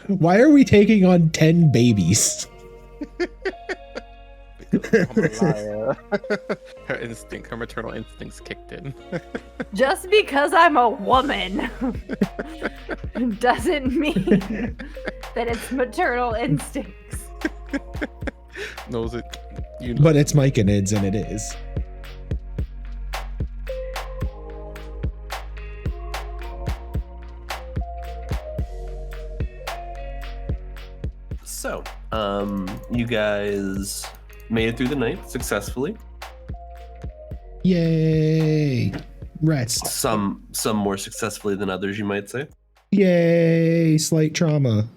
Why are we taking on 10 babies? Her maternal instincts kicked in. Just because I'm a woman doesn't mean that it's maternal instincts. Knows it. But it's Myconids, and it is. So, you guys made it through the night successfully. Yay! Rest. Some more successfully than others, you might say. Yay! Slight trauma.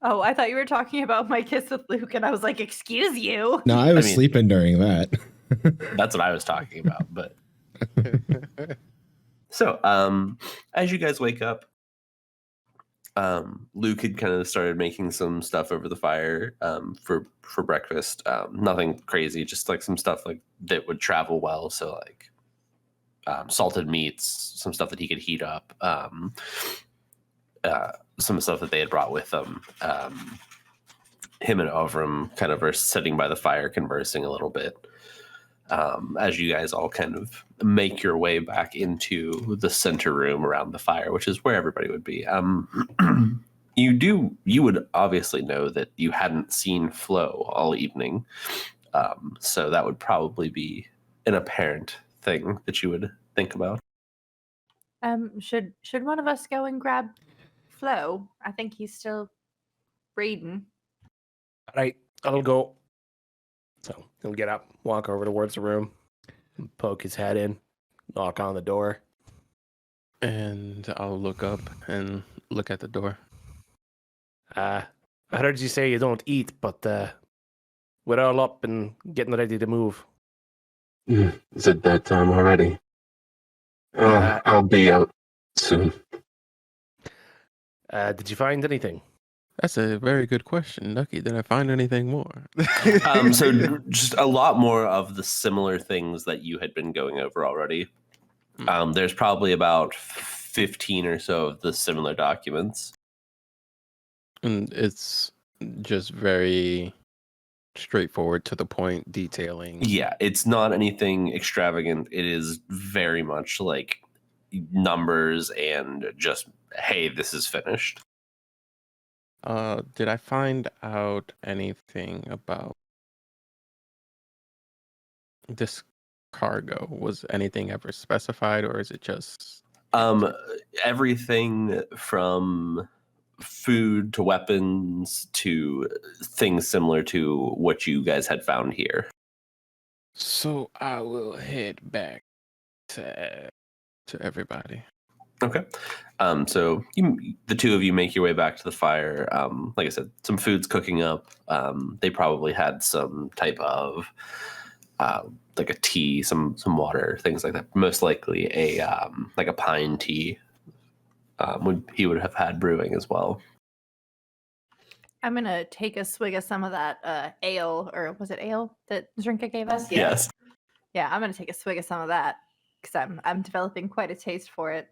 Oh, I thought you were talking about my kiss with Luke, and I was like, excuse you. No, I was sleeping during that. That's what I was talking about, but... So, as you guys wake up, Luke had kind of started making some stuff over the fire for breakfast. Nothing crazy, just like some stuff like that would travel well. So like salted meats, some stuff that he could heat up, some stuff that they had brought with them. Him and Ovram kind of are sitting by the fire conversing a little bit. As you guys all kind of make your way back into the center room around the fire, which is where everybody would be. You would obviously know that you hadn't seen Flo all evening. So that would probably be an apparent thing that you would think about. Should one of us go and grab Flo? I think he's still breathing. All right, I'll go. So he'll get up, walk over towards the room, poke his head in, knock on the door. And I'll look up and look at the door. I heard you say you don't eat, but we're all up and getting ready to move. Is it that time already? I'll be out soon. Did you find anything? That's a very good question, Ducky. Did I find anything more? So just a lot more of the similar things that you had been going over already. There's probably about 15 or so of the similar documents. And it's just very straightforward, to the point, detailing. Yeah, it's not anything extravagant. It is very much like numbers and just, hey, this is finished. Did I find out anything about this cargo? Was anything ever specified, or is it just everything from food to weapons to things similar to what you guys had found here? So I will head back to everybody. Okay. So the two of you make your way back to the fire. Like I said, some food's cooking up. They probably had some type of like a tea, some water, things like that. Most likely a like a pine tea. He would have had brewing as well. I'm gonna take a swig of some of that ale, or was it ale that Drinka gave us? Yes. Yeah, I'm gonna take a swig of some of that because I'm developing quite a taste for it.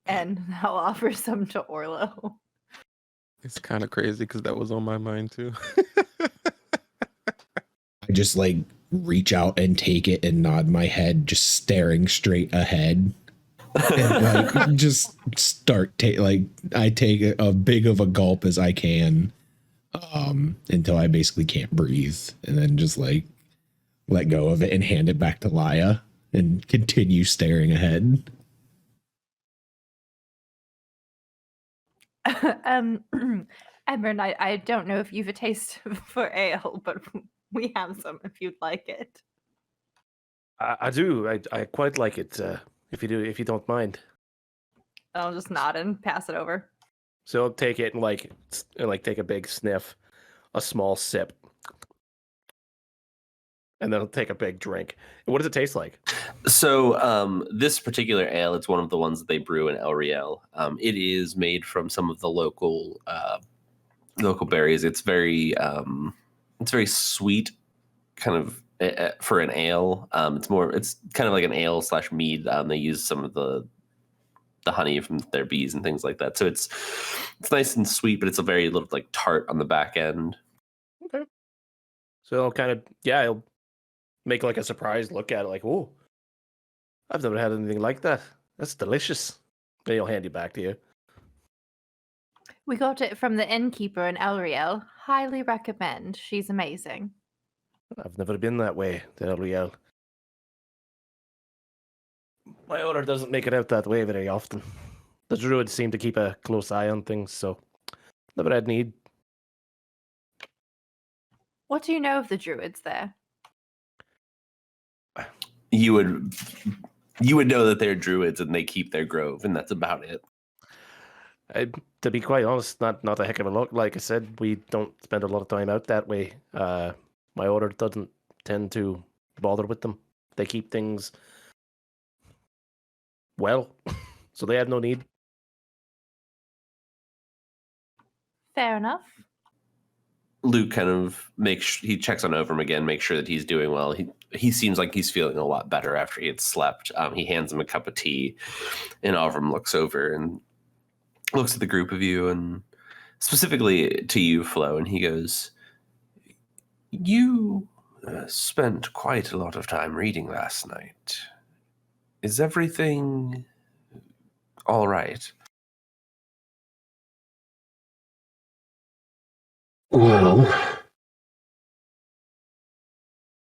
And I'll offer some to Orlo. It's kind of crazy because that was on my mind too. I just like reach out and take it and nod my head, just staring straight ahead. And like just start I take a big of a gulp as I can until I basically can't breathe, and then just like let go of it and hand it back to Laya and continue staring ahead. Emmerin, I don't know if you've a taste for ale, but we have some if you'd like it. I do. I quite like it. If you don't mind. I'll just nod and pass it over. So I'll take it and like take a big sniff, a small sip, and then I'll take a big drink. And what does it taste like? So this particular ale, it's one of the ones that they brew in El Riel. It is made from some of the local berries. It's very sweet, kind of for an ale. It's kind of like an ale / mead. They use some of the the honey from their bees and things like that. So it's nice and sweet, but it's a very little like tart on the back end. Okay. So I'll kind of I'll make like a surprised look at it, like, oh, I've never had anything like that. That's delicious. Then he'll hand it back to you. We got it from the innkeeper in Elriel. Highly recommend. She's amazing. I've never been that way to Elriel. My order doesn't make it out that way very often. The druids seem to keep a close eye on things, so never had need. What do you know of the druids there? You would know that they're druids and they keep their grove, and that's about it. To be quite honest, not a heck of a lot. Like I said, we don't spend a lot of time out that way. My order doesn't tend to bother with them. They keep things well, so they have no need. Fair enough. Luke kind of he checks on Overham again, makes sure that he's doing well. He seems like he's feeling a lot better after he had slept. He hands him a cup of tea, and Overham looks over and looks at the group of you, and specifically to you, Flo, and he goes, "You spent quite a lot of time reading last night. Is everything all right?" Well,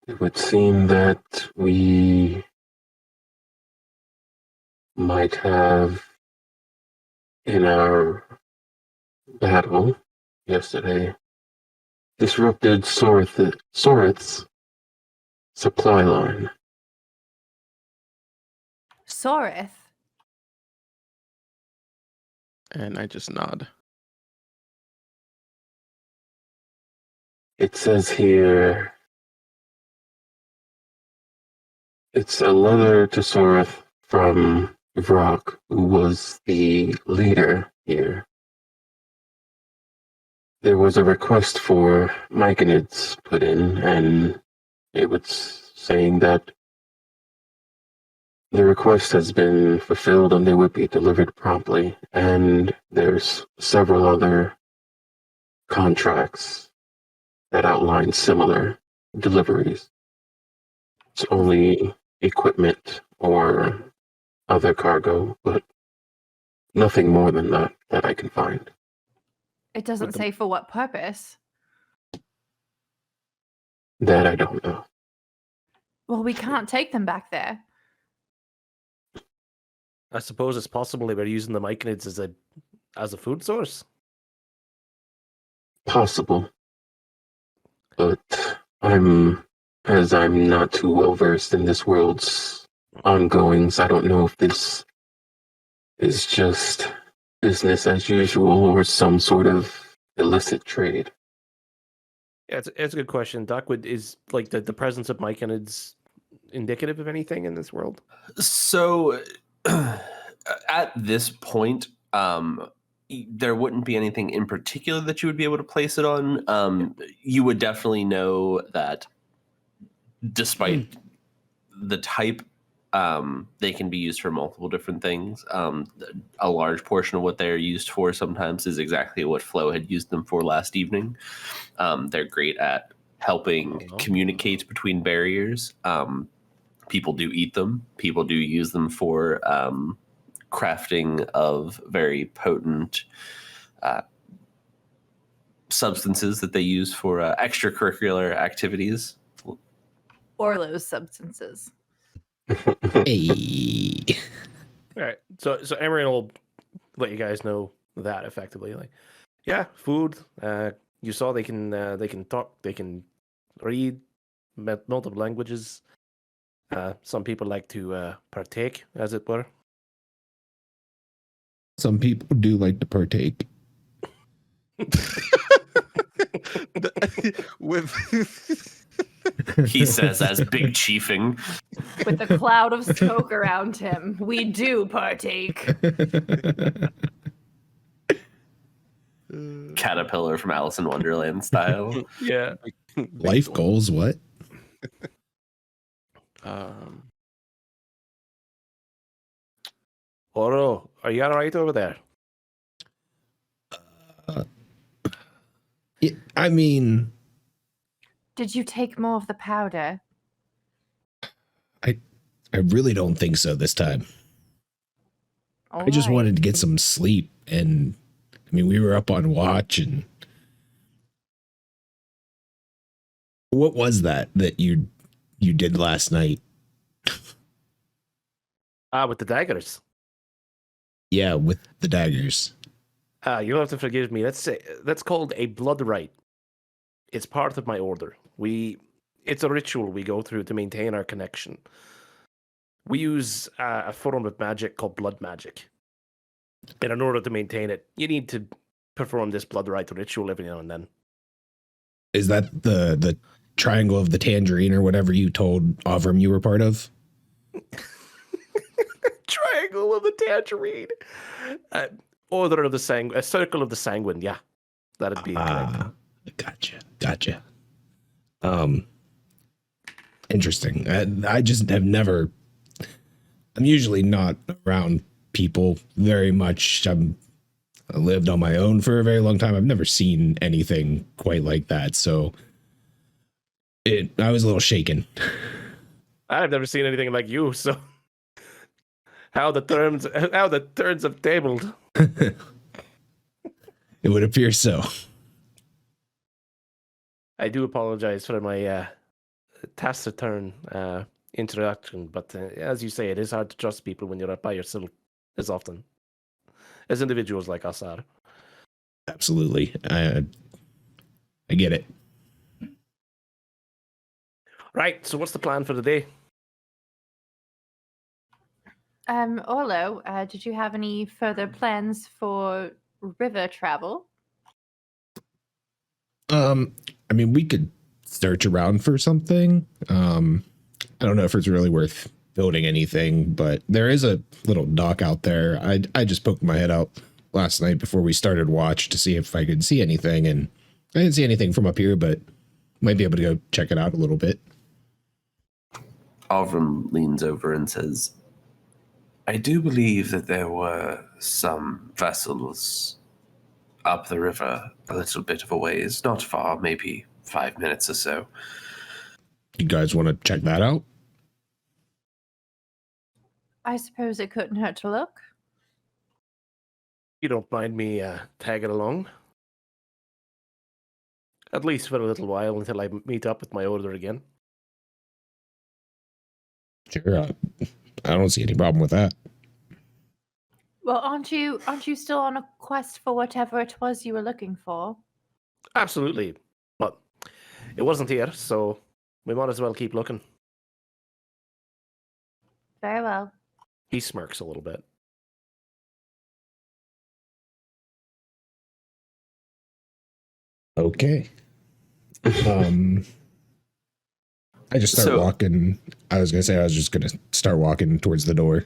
it would seem that we might have, in our battle yesterday, disrupted Sorith's supply line. Sorith? And I just nod. It says here, it's a letter to Sorith from Vrock, who was the leader here. There was a request for Myconids put in, and it was saying that the request has been fulfilled and they would be delivered promptly. And there's several other contracts that outline similar deliveries. It's only equipment or other cargo, but nothing more than that I can find. It doesn't say for what purpose. That I don't know. Well, we can't take them back there. I suppose it's possible they were using the Myconids as a food source. Possible. But I'm not too well versed in this world's ongoings. I don't know if this is just business as usual or some sort of illicit trade. Yeah, it's a good question. Doc, is like the presence of Myconids indicative of anything in this world? So at this point, there wouldn't be anything in particular that you would be able to place it on. You would definitely know that despite the type, they can be used for multiple different things. A large portion of what they're used for sometimes is exactly what Flo had used them for last evening. They're great at helping communicate between barriers. People do eat them. People do use them for crafting of very potent substances that they use for extracurricular activities. Orlo's substances. Hey. All right. So Emmerin will let you guys know that effectively. Like, yeah, food. You saw they can talk, they can read multiple languages. Some people like to partake, as it were. Some people do like to partake. He says as big chiefing. With a cloud of smoke around him, we do partake. Caterpillar from Alice in Wonderland style. Yeah. Life goals, what? Orlo, Are you all right over there? Yeah, I mean, Did you take more of the powder? I really don't think so this time. All I just right. wanted to get some sleep, and I mean, we were up on watch, and what was that you did last night? With the daggers. Yeah, with the daggers. You'll have to forgive me. That's called a blood rite. It's part of my order. It's a ritual we go through to maintain our connection. We use a form of magic called blood magic. And in order to maintain it, you need to perform this blood rite ritual every now and then. Is that the triangle of the tangerine or whatever you told Avram you were part of? Triangle of the tangerine. Order of the a circle of the sanguine. Yeah, that'd be correct. Gotcha. Interesting. I just have never. I'm usually not around people very much. I lived on my own for a very long time. I've never seen anything quite like that. So I was a little shaken. I've never seen anything like you. So how the turns have tabled. It would appear so. I do apologize for my taciturn introduction, but as you say, it is hard to trust people when you're up by yourself as often as individuals like us are. Absolutely. I get it. Right, so what's the plan for the day? Orlo, did you have any further plans for river travel? I mean, we could search around for something. I don't know if it's really worth building anything, but there is a little dock out there. I just poked my head out last night before we started watch to see if I could see anything, and I didn't see anything from up here, but might be able to go check it out a little bit. Avram leans over and says, I do believe that there were some vessels up the river a little bit of a ways, not far, maybe 5 minutes or so. You guys want to check that out? I suppose it couldn't hurt to look. You don't mind me tagging along? At least for a little while until I meet up with my order again. Sure. I don't see any problem with that. Well, aren't you still on a quest for whatever it was you were looking for? Absolutely. But it wasn't here, so we might as well keep looking. Very well. He smirks a little bit. Okay. I just start walking. I was just going to start walking towards the door.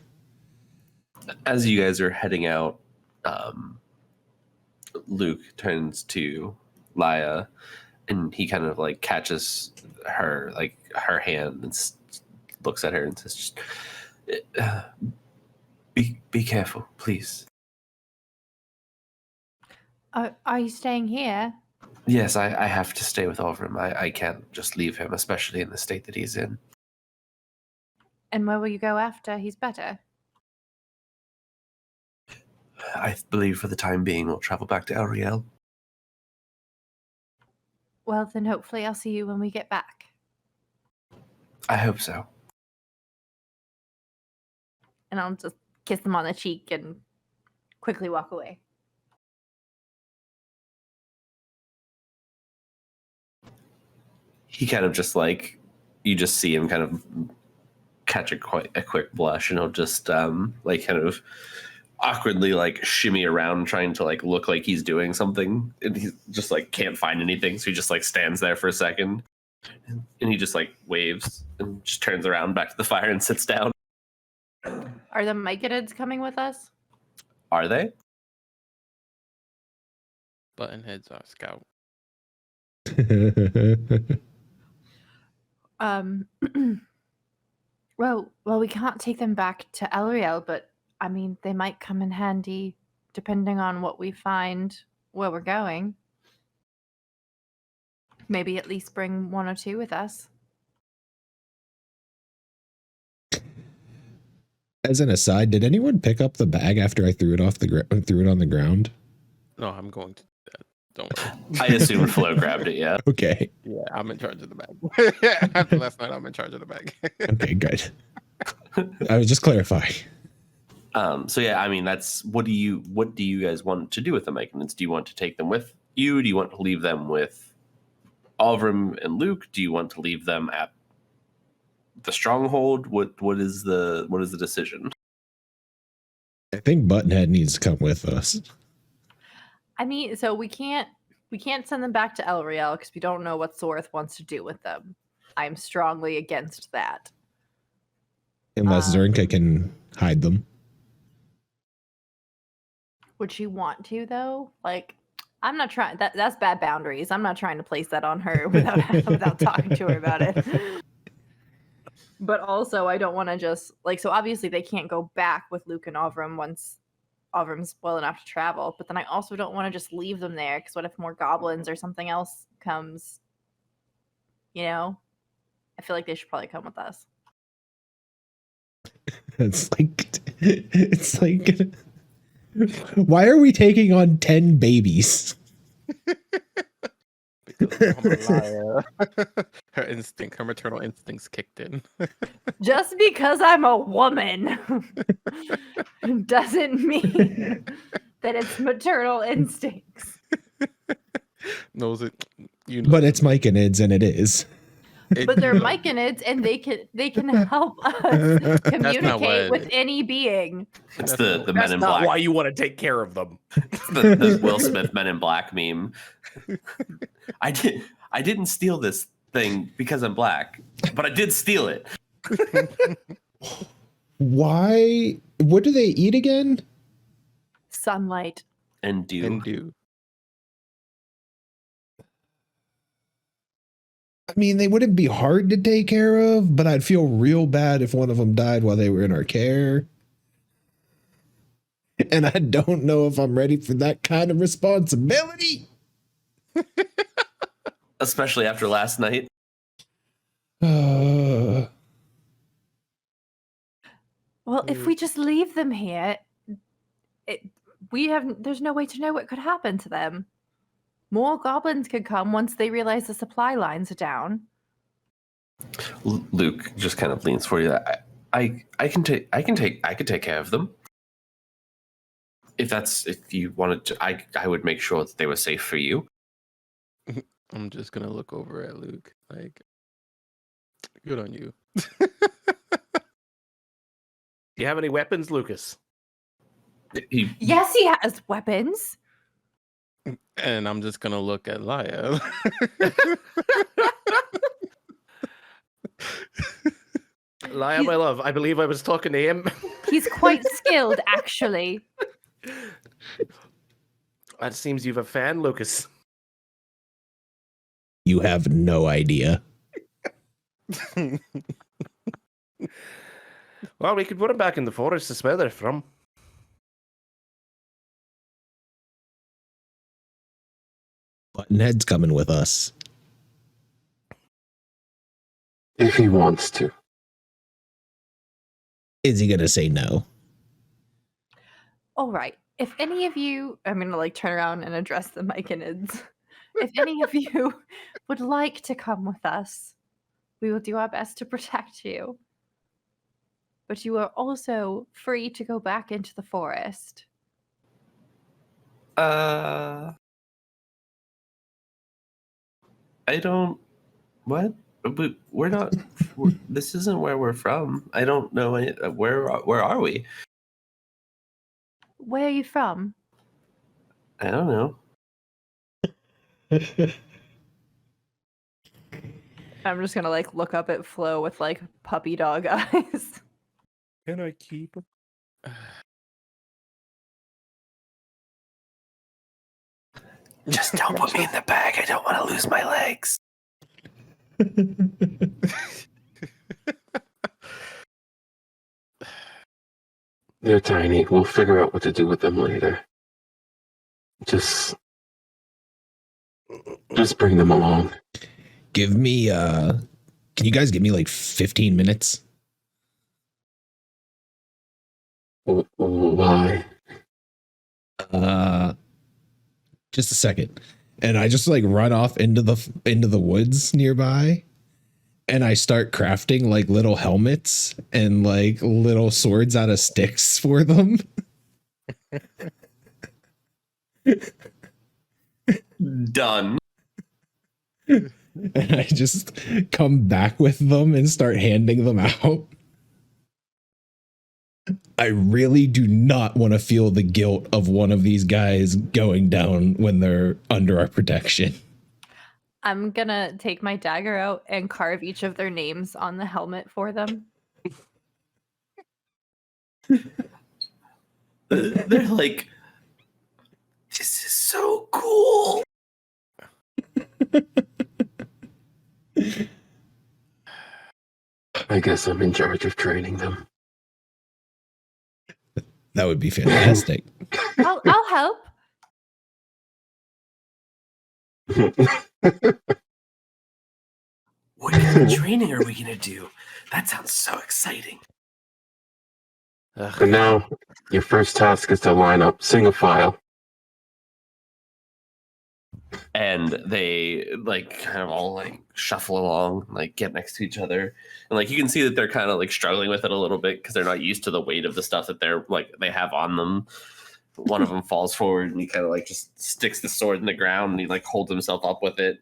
As you guys are heading out, Luke turns to Laya, and he kind of like catches her hand and looks at her and says, "Be careful, please." Are you staying here? Yes, I have to stay with Avram. I can't just leave him, especially in the state that he's in. And where will you go after he's better? I believe for the time being we'll travel back to Ariel. Well, then hopefully I'll see you when we get back. I hope so. And I'll just kiss him on the cheek and quickly walk away. He kind of just like, you just see him kind of catch a quick blush, and he'll just like kind of awkwardly like shimmy around trying to like look like he's doing something, and he just like can't find anything, so he just like stands there for a second, and he just like waves and just turns around back to the fire and sits down. Are the Myconids coming with us? Are they? Buttonhead's our scout. Well, we can't take them back to Elriel, but I mean, they might come in handy depending on what we find where we're going. Maybe at least bring 1 or 2 with us. As an aside, did anyone pick up the bag after I threw it threw it on the ground? No, I'm going to do that. Don't worry. I assumed Flo grabbed it. Yeah. Okay. Yeah, I'm in charge of the bag. After last night, I'm in charge of the bag. Okay, good. I was just clarifying. So yeah, I mean, that's what do you guys want to do with the Myconids? Do you want to take them with you? Do you want to leave them with Avram and Luke? Do you want to leave them at the stronghold? What is the decision? I think Buttonhead needs to come with us. I mean, so we can't send them back to Elriel because we don't know what Sorith wants to do with them. I'm strongly against that. Unless Zernka can hide them. Would she want to though? Like, I'm not trying. That's bad boundaries. I'm not trying to place that on her without talking to her about it. But also, I don't want to just like. So obviously, they can't go back with Luke and Avram once Avram's well enough to travel. But then I also don't want to just leave them there because what if more goblins or something else comes? You know, I feel like they should probably come with us. It's like, why are we taking on 10 babies? Because I'm a liar. Her maternal instincts kicked in. Just because I'm a woman doesn't mean that it's maternal instincts. Knows it. You know. But it's Myconids, and it is. But they're Myconids, and they can help us communicate with any being. It's the Men That's in not Black. why you want to take care of them. the Will Smith Men in Black meme. I didn't steal this thing because I'm black, but I did steal it. Why? What do they eat again? Sunlight. And do. I mean, they wouldn't be hard to take care of, but I'd feel real bad if one of them died while they were in our care. And I don't know if I'm ready for that kind of responsibility. Especially after last night. Well, if we just leave them here, there's no way to know what could happen to them. More goblins could come once they realize the supply lines are down. Luke just kind of leans for you. I can take care of them. If you wanted to, I would make sure that they were safe for you. I'm just gonna look over at Luke, like, good on you. Do you have any weapons, Lucas? Yes, he has weapons. And I'm just gonna look at Laya. Laya, my love, I believe I was talking to him. He's quite skilled, actually. It seems you've a fan, Lucas. You have no idea. Well, we could put him back in the forest to smell they're from. Buttonhead's coming with us. If he wants to. Is he going to say no? All right. If any of you, I'm going to like turn around and address the Myconids. If any of you would like to come with us, we will do our best to protect you. But you are also free to go back into the forest. I don't. What? We're not. This isn't where we're from. I don't know. Where are we? Where are you from? I don't know. I'm just gonna like look up at Flo with like puppy dog eyes. Can I keep him? Just don't put me in the bag. I don't want to lose my legs. They're tiny. We'll figure out what to do with them later. Just bring them along. Give me can you guys give me like 15 minutes? Why? Just a second. And I just like run off into the woods nearby, and I start crafting like little helmets and like little swords out of sticks for them. Done. And I just come back with them and start handing them out. I really do not want to feel the guilt of one of these guys going down when they're under our protection. I'm gonna take my dagger out and carve each of their names on the helmet for them. They're like, this is so cool. I guess I'm in charge of training them. That would be fantastic. I'll help. What kind of training are we gonna do? That sounds so exciting. And now, your first task is to line up single file. And they like kind of all like shuffle along, like get next to each other, and like you can see that they're kind of like struggling with it a little bit because they're not used to the weight of the stuff that they're like they have on them. One of them falls forward and he kind of like just sticks the sword in the ground and he like holds himself up with it,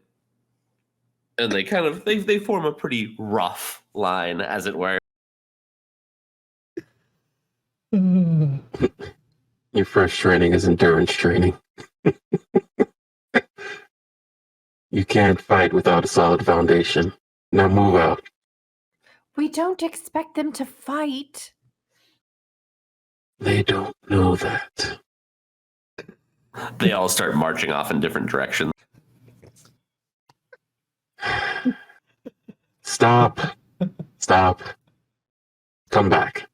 and they kind of they form a pretty rough line, as it were. Your first training is endurance training. You can't fight without a solid foundation. Now move out. We don't expect them to fight. They don't know that. They all start marching off in different directions. Stop. Stop. Come back.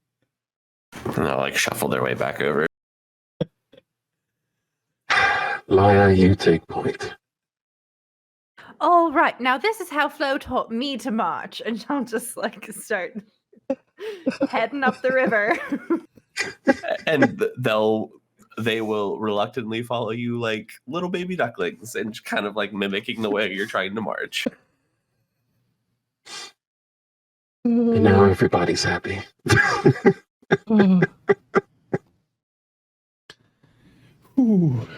And they'll like shuffle their way back over. Laya, you take point. All right, now this is how Flo taught me to march, and I'll just like start heading up the river. And they will reluctantly follow you like little baby ducklings and kind of like mimicking the way you're trying to march. And now everybody's happy. Ooh.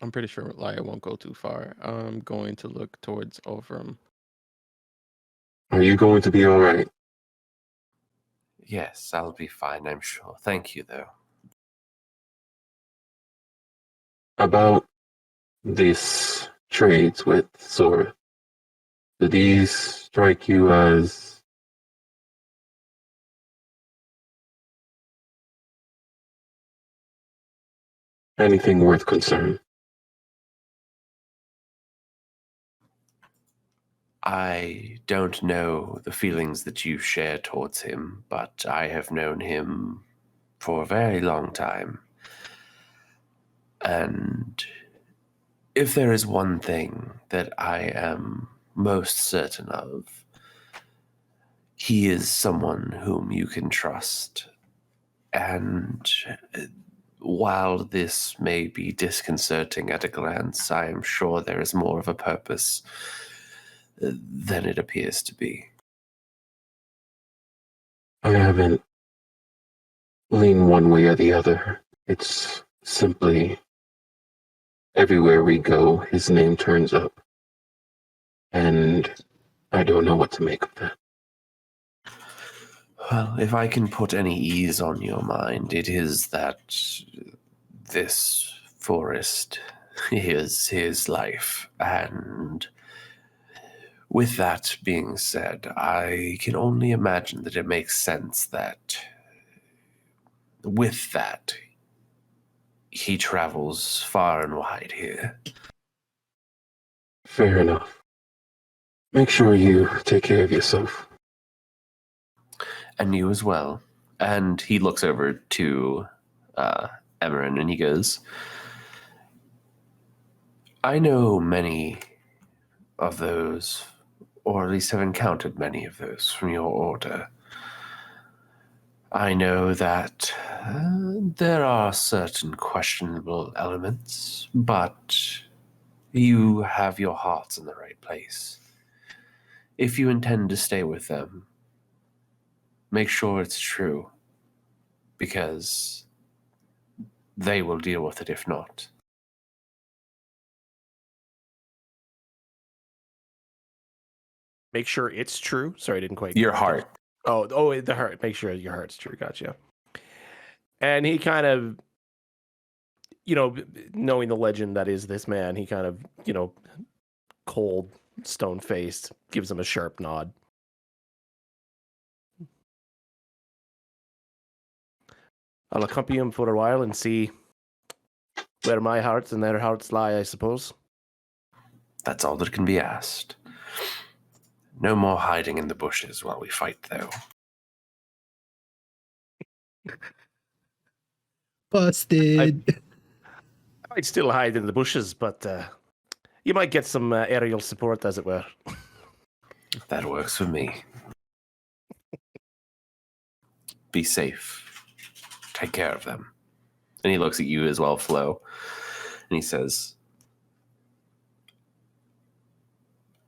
I'm pretty sure Laya won't go too far. I'm going to look towards Overham. Are you going to be all right? Yes, I'll be fine, I'm sure. Thank you, though. About these trades with Sora, do these strike you as anything worth concern? I don't know the feelings that you share towards him, but I have known him for a very long time. And if there is one thing that I am most certain of, he is someone whom you can trust. And while this may be disconcerting at a glance, I am sure there is more of a purpose than it appears to be. I haven't leaned one way or the other. It's simply everywhere we go, his name turns up. And I don't know what to make of that. Well, if I can put any ease on your mind, it is that this forest is his life. And with that being said, I can only imagine that it makes sense that with that, he travels far and wide here. Fair enough. Make sure you take care of yourself. And you as well. And he looks over to Emmerin and he goes, I know many of those, or at least have encountered many of those from your order. I know that there are certain questionable elements, but you have your hearts in the right place. If you intend to stay with them, make sure it's true, because they will deal with it if not. Make sure it's true. Sorry, I didn't quite. Your heart. Oh, the heart. Make sure your heart's true. Gotcha. And he kind of, knowing the legend that is this man, he kind of, cold, stone-faced, gives him a sharp nod. I'll accompany him for a while and see where my hearts and their hearts lie, I suppose. That's all that can be asked. No more hiding in the bushes while we fight, though. Busted. I'd still hide in the bushes, but you might get some aerial support, as it were. That works for me. Be safe. Take care of them. And he looks at you as well, Flo. And he says,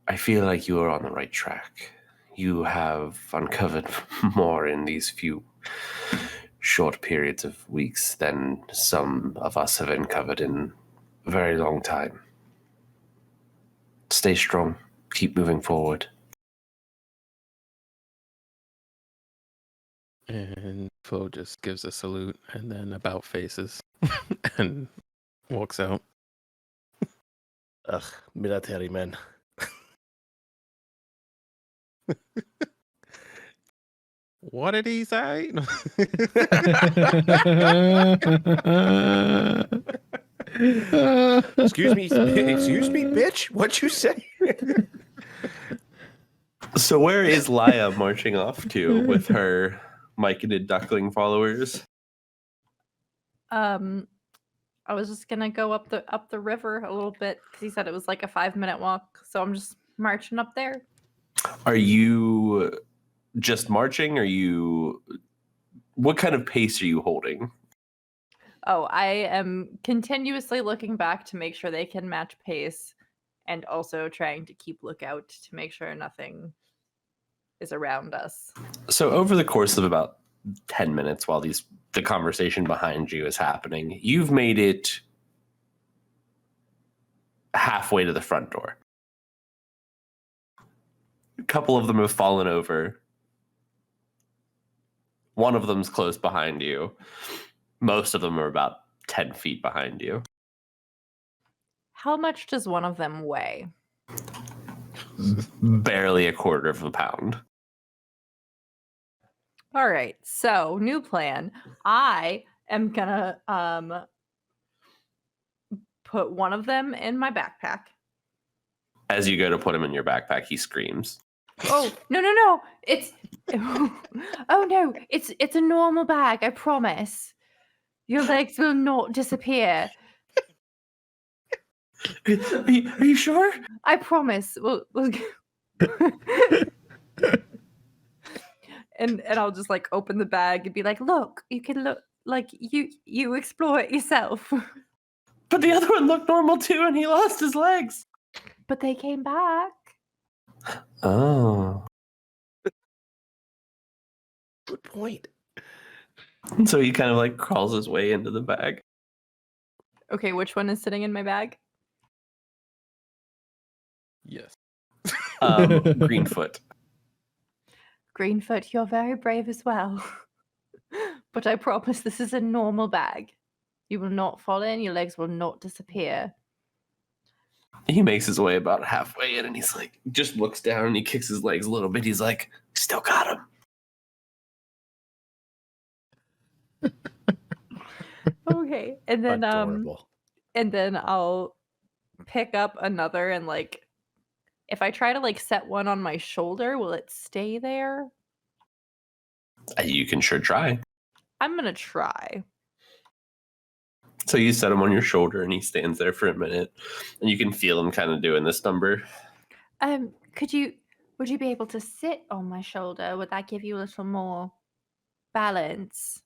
I feel like you are on the right track. You have uncovered more in these few short periods of weeks than some of us have uncovered in a very long time. Stay strong. Keep moving forward. And Flo just gives a salute and then about faces and walks out. Ugh, military men. What did he say? Excuse me, bitch. What'd you say? So where is Laya marching off to with her Myconid duckling followers? I was just gonna go up the river a little bit because he said it was like a 5-minute walk, so I'm just marching up there. Are you just marching? What kind of pace are you holding? Oh, I am continuously looking back to make sure they can match pace, and also trying to keep lookout to make sure nothing is around us. So over the course of about 10 minutes while the conversation behind you is happening, you've made it halfway to the front door. A couple of them have fallen over. One of them's close behind you. Most of them are about 10 feet behind you. How much does one of them weigh? Barely a quarter of a pound. All right, so new plan. I am gonna put one of them in my backpack. As you go to put him in your backpack, he screams. Oh, no. It's oh no, it's a normal bag, I promise. Your legs will not disappear. Are you sure? I promise. We'll and I'll just like open the bag and be like, look, you can look like you explore it yourself. But the other one looked normal too, and he lost his legs. But they came back. Oh. Good point. And so he kind of like crawls his way into the bag. Okay, which one is sitting in my bag? Yes. Greenfoot. Greenfoot, you're very brave as well. But I promise this is a normal bag. You will not fall in, your legs will not disappear. He makes his way about halfway in and he's like, just looks down and he kicks his legs a little bit. He's like, still got him. Okay. And then Adorable. and then I'll pick up another and like if I try to like set one on my shoulder, will it stay there? You can sure try. I'm gonna try. So you set him on your shoulder, and he stands there for a minute, and you can feel him kind of doing this number. Would you be able to sit on my shoulder? Would that give you a little more balance?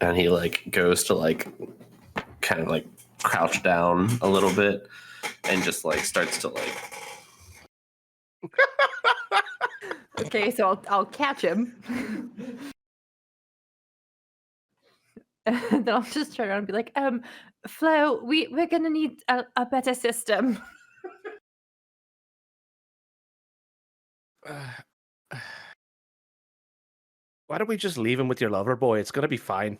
And he like goes to like kind of like crouch down a little bit, and just like starts to like. Okay, so I'll catch him. And then I'll just turn around and be like, Flo, we're gonna need a better system. Why don't we just leave him with your lover boy? It's gonna be fine.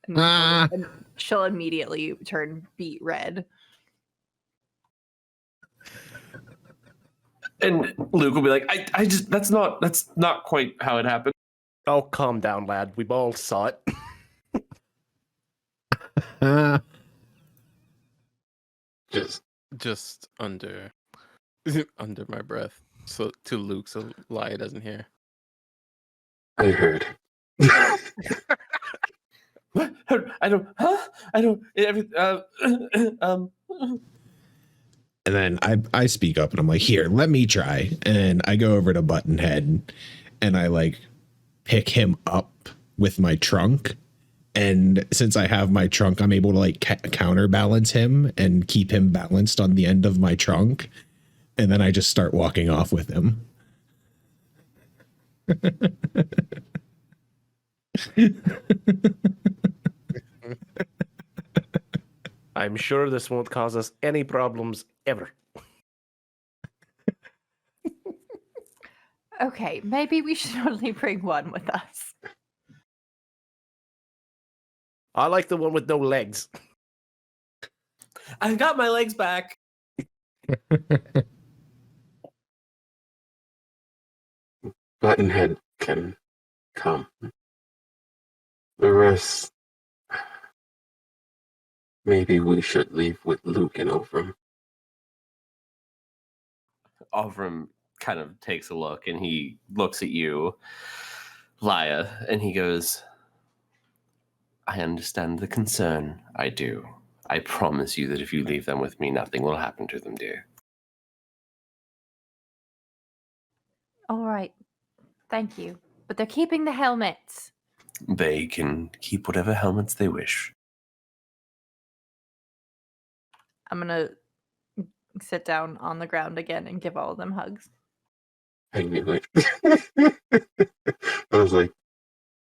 And she'll immediately turn beet red. And Luke will be like, I just that's not quite how it happened. Oh, calm down, lad. We all saw it. Just under my breath. So to Luke, so Laia doesn't hear. I heard. What? I don't. Huh? I don't. And then I speak up and I'm like, here, let me try. And I go over to Buttonhead and I like pick him up with my trunk. And since I have my trunk, I'm able to like counterbalance him and keep him balanced on the end of my trunk. And then I just start walking off with him. I'm sure this won't cause us any problems ever. Okay, maybe we should only bring one with us. I like the one with no legs. I got my legs back. Buttonhead can come. The rest, maybe we should leave with Luke and Ovram. Ovram kind of takes a look, and he looks at you, Laia, and he goes, I understand the concern. I do. I promise you that if you leave them with me, nothing will happen to them, dear. All right. Thank you. But they're keeping the helmets. They can keep whatever helmets they wish. I'm gonna sit down on the ground again and give all of them hugs. I knew it. I was like,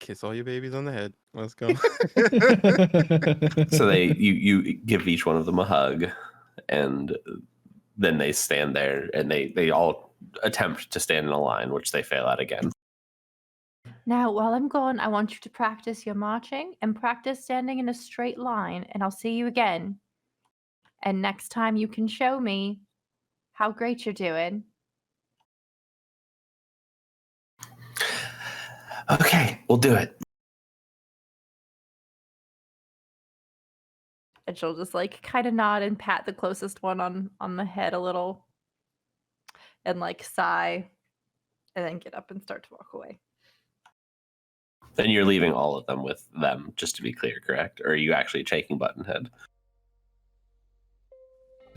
Kiss all your babies on the head. Let's go. So you give each one of them a hug, and then they stand there, and they all attempt to stand in a line, which they fail at again. Now, while I'm gone, I want you to practice your marching and practice standing in a straight line, and I'll see you again. And next time you can show me how great you're doing. Okay, we'll do it. And she'll just like kind of nod and pat the closest one on the head a little and like sigh and then get up and start to walk away. Then you're leaving all of them with them, just to be clear, correct? Or are you actually taking Buttonhead?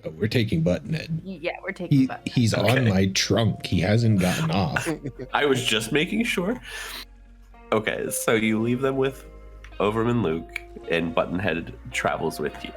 Oh, we're taking Buttonhead. Yeah, we're taking Buttonhead. He's Okay. on my trunk. He hasn't gotten off. I was just making sure. Okay, so you leave them with Ovram and Luke, and Buttonhead travels with you.